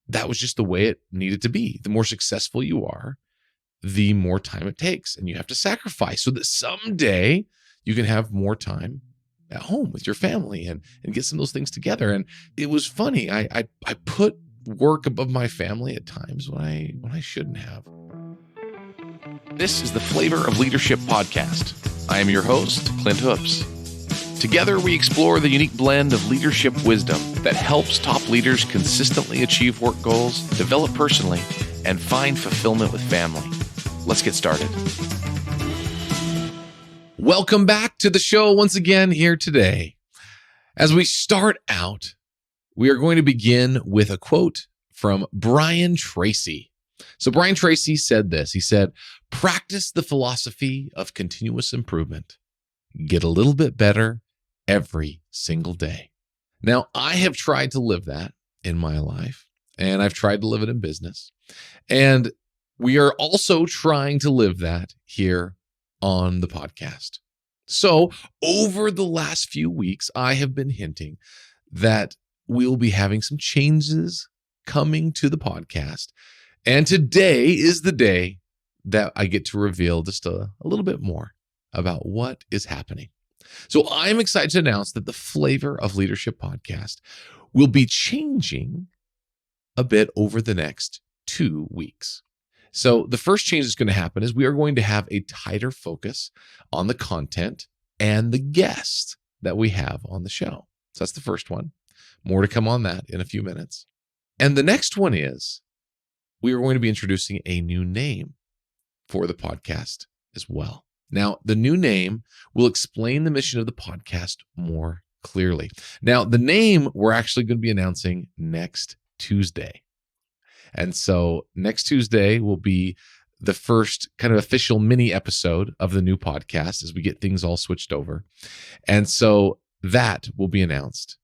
that was just the way it needed to be. The more successful you are, the more time it takes, and you have to sacrifice so that someday you can have more time at home with your family and get some of those things together. And it was funny. I put work above my family at times when I shouldn't have. This is the Flavor of Leadership podcast. I am your host, Clint Hoops. Together, we explore the unique blend of leadership wisdom that helps top leaders consistently achieve work goals, develop personally, and find fulfillment with family. Let's get started. Welcome back to the show once again here today. As we start out, we are going to begin with a quote from Brian Tracy. So Brian Tracy said this. He said, "Practice the philosophy of continuous improvement. Get a little bit better every single day." Now, I have tried to live that in my life, and I've tried to live it in business. And we are also trying to live that here on the podcast. So over the last few weeks, I have been hinting that we'll be having some changes coming to the podcast. And today is the day that I get to reveal just a little bit more about what is happening. So I'm excited to announce that the Flavor of Leadership podcast will be changing a bit over the next 2 weeks. So the first change that's going to happen is we are going to have a tighter focus on the content and the guests that we have on the show. So that's the first one. More to come on that in a few minutes. And the next one is we are going to be introducing a new name for the podcast as well. Now, the new name will explain the mission of the podcast more clearly. Now, the name we're actually going to be announcing next Tuesday. And so next Tuesday will be the first kind of official mini episode of the new podcast as we get things all switched over. And so that will be announced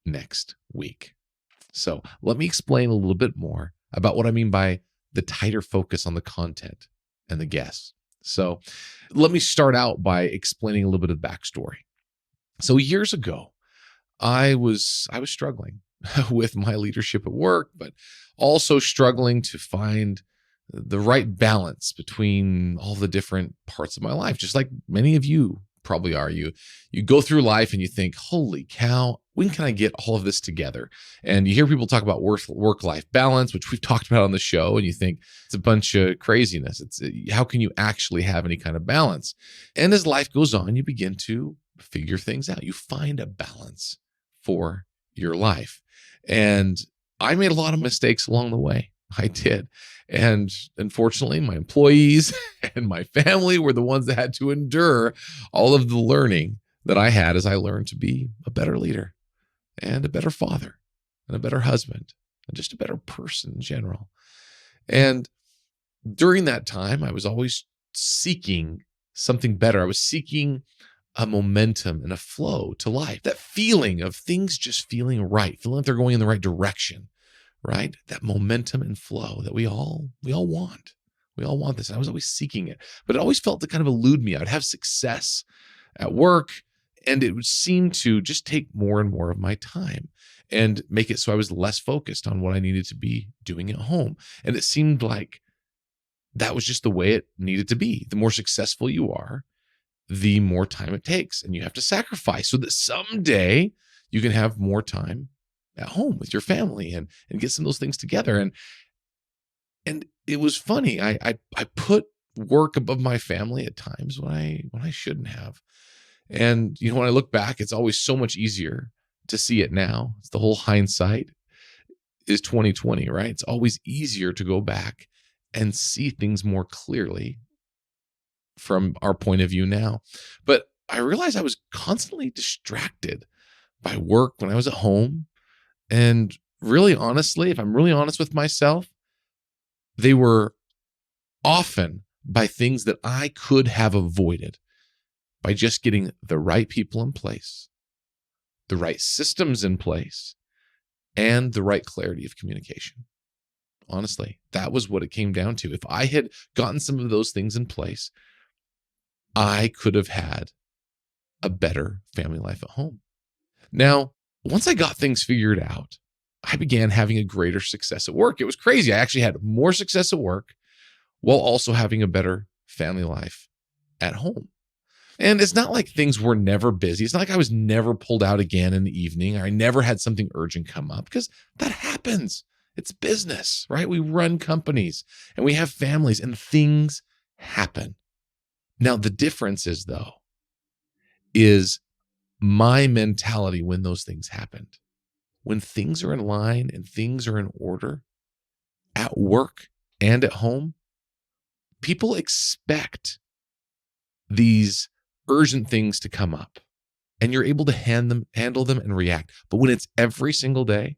next week. So let me explain a little bit more about what I mean by the tighter focus on the content and the guests. So let me start out by explaining a little bit of the backstory. So years ago, I was struggling with my leadership at work, but also struggling to find the right balance between all the different parts of my life, just like many of you probably are. You go through life and you think, holy cow, when can I get all of this together? And you hear people talk about work-life balance, which we've talked about on the show, and you think it's a bunch of craziness. How can you actually have any kind of balance? And as life goes on, you begin to figure things out. You find a balance for your life. And I made a lot of mistakes along the way. I did. And unfortunately, my employees and my family were the ones that had to endure all of the learning that I had as I learned to be a better leader and a better father and a better husband and just a better person in general. And during that time, I was always seeking something better. I was seeking a momentum and a flow to life, that feeling of things just feeling right, feeling like they're going in the right direction, right? That momentum and flow that we all want. We all want this. And I was always seeking it, but it always felt to kind of elude me. I would have success at work, and it would seem to just take more and more of my time and make it so I was less focused on what I needed to be doing at home. And it seemed like that was just the way it needed to be. The more successful you are, the more time it takes, and you have to sacrifice so that someday you can have more time at home with your family and get some of those things together. And it was funny. I put work above my family at times when I shouldn't have. And when I look back, it's always so much easier to see it now. It's the whole hindsight is 2020, right? It's always easier to go back and see things more clearly from our point of view now. But I realized I was constantly distracted by work when I was at home. And really honestly, if I'm really honest with myself, they were often by things that I could have avoided by just getting the right people in place, the right systems in place, and the right clarity of communication. Honestly, that was what it came down to. If I had gotten some of those things in place, I could have had a better family life at home. Now, once I got things figured out, I began having a greater success at work. It was crazy. I actually had more success at work while also having a better family life at home. And it's not like things were never busy. It's not like I was never pulled out again in the evening, or I never had something urgent come up, because that happens. It's business, right? We run companies and we have families and things happen. Now, the difference is, though, is my mentality when those things happened. When things are in line and things are in order at work and at home, people expect these urgent things to come up, and you're able to handle them and react. But when it's every single day,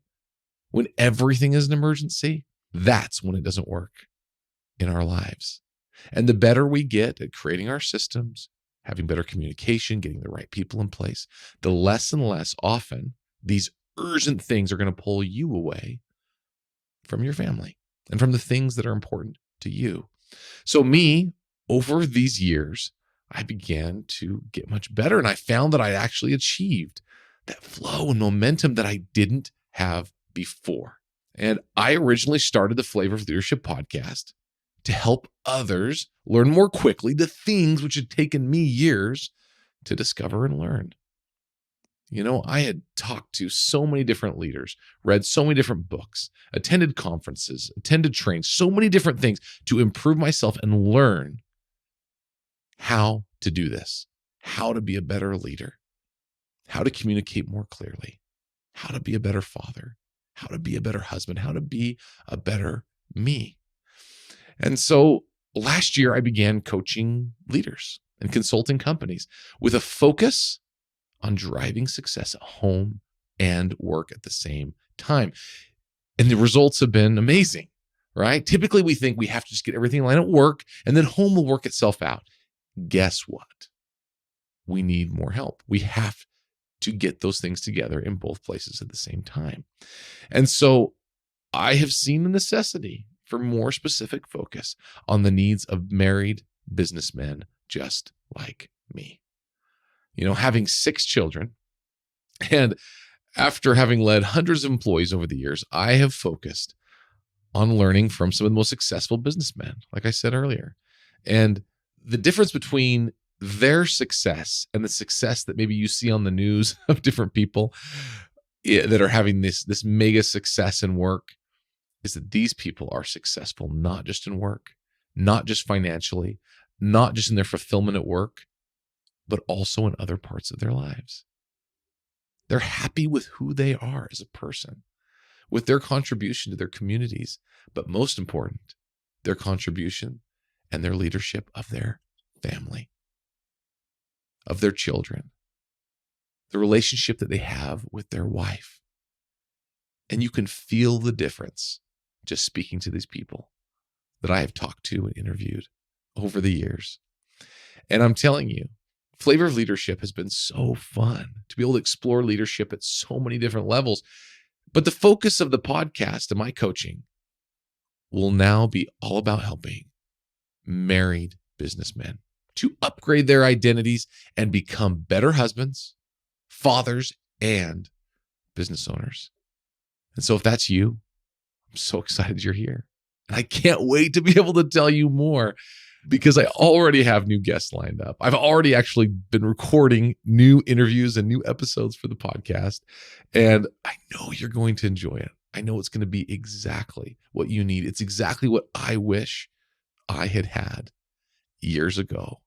when everything is an emergency, that's when it doesn't work in our lives. And the better we get at creating our systems, having better communication, getting the right people in place, the less and less often these urgent things are going to pull you away from your family and from the things that are important to you. So me, over these years, I began to get much better, and I found that I actually achieved that flow and momentum that I didn't have before. And I originally started the Flavor of Leadership podcast to help others learn more quickly the things which had taken me years to discover and learn. You know, I had talked to so many different leaders, read so many different books, attended conferences, attended trainings, so many different things to improve myself and learn how to do this, how to be a better leader, how to communicate more clearly, how to be a better father, how to be a better husband, how to be a better me. And so last year, I began coaching leaders and consulting companies with a focus on driving success at home and work at the same time. And the results have been amazing, right? Typically, we think we have to just get everything in line at work and then home will work itself out. Guess what? We need more help. We have to get those things together in both places at the same time. And so I have seen the necessity for more specific focus on the needs of married businessmen just like me. You know, having 6 children, and after having led hundreds of employees over the years, I have focused on learning from some of the most successful businessmen, like I said earlier. And the difference between their success and the success that maybe you see on the news of different people that are having this mega success in work is that these people are successful, not just in work, not just financially, not just in their fulfillment at work, but also in other parts of their lives. They're happy with who they are as a person, with their contribution to their communities, but most important, their contribution and their leadership of their family, of their children, the relationship that they have with their wife. And you can feel the difference just speaking to these people that I have talked to and interviewed over the years. And I'm telling you, Flavor of Leadership has been so fun to be able to explore leadership at so many different levels. But the focus of the podcast and my coaching will now be all about helping married businessmen to upgrade their identities and become better husbands, fathers, and business owners. And so if that's you, I'm so excited you're here. And I can't wait to be able to tell you more, because I already have new guests lined up. I've already actually been recording new interviews and new episodes for the podcast. And I know you're going to enjoy it. I know it's going to be exactly what you need. It's exactly what I wish I had had years ago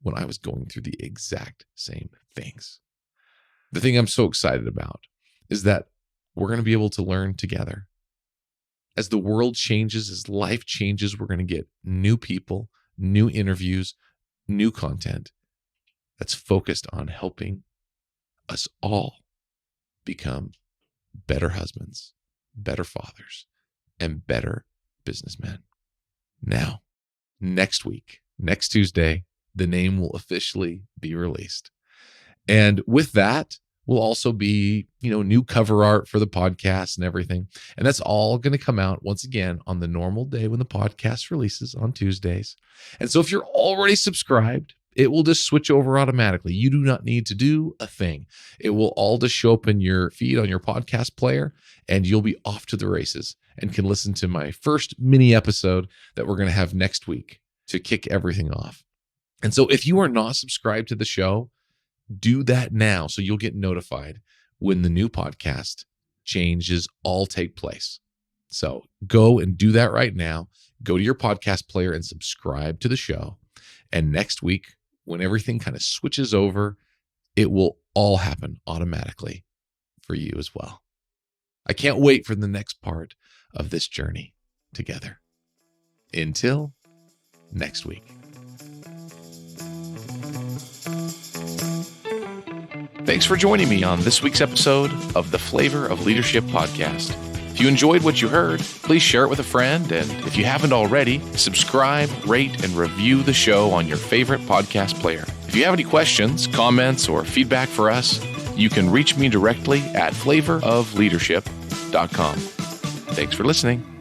when I was going through the exact same things. The thing I'm so excited about is that we're going to be able to learn together. As the world changes, as life changes, we're going to get new people, new interviews, new content that's focused on helping us all become better husbands, better fathers, and better businessmen. Now, next week, next Tuesday, the name will officially be released. And with that will also be, new cover art for the podcast and everything. And that's all going to come out once again on the normal day when the podcast releases on Tuesdays. And so if you're already subscribed It will just switch over automatically. You do not need to do a thing. It will all just show up in your feed on your podcast player, and you'll be off to the races and can listen to my first mini episode that we're going to have next week to kick everything off. And so if you are not subscribed to the show, do that now so you'll get notified when the new podcast changes all take place. So go and do that right now. Go to your podcast player and subscribe to the show. And next week, when everything kind of switches over, it will all happen automatically for you as well. I can't wait for the next part of this journey together. Until next week. Thanks for joining me on this week's episode of the Flavor of Leadership podcast. If you enjoyed what you heard, please share it with a friend. And if you haven't already, subscribe, rate, and review the show on your favorite podcast player. If you have any questions, comments, or feedback for us, you can reach me directly at flavorofleadership.com. Thanks for listening.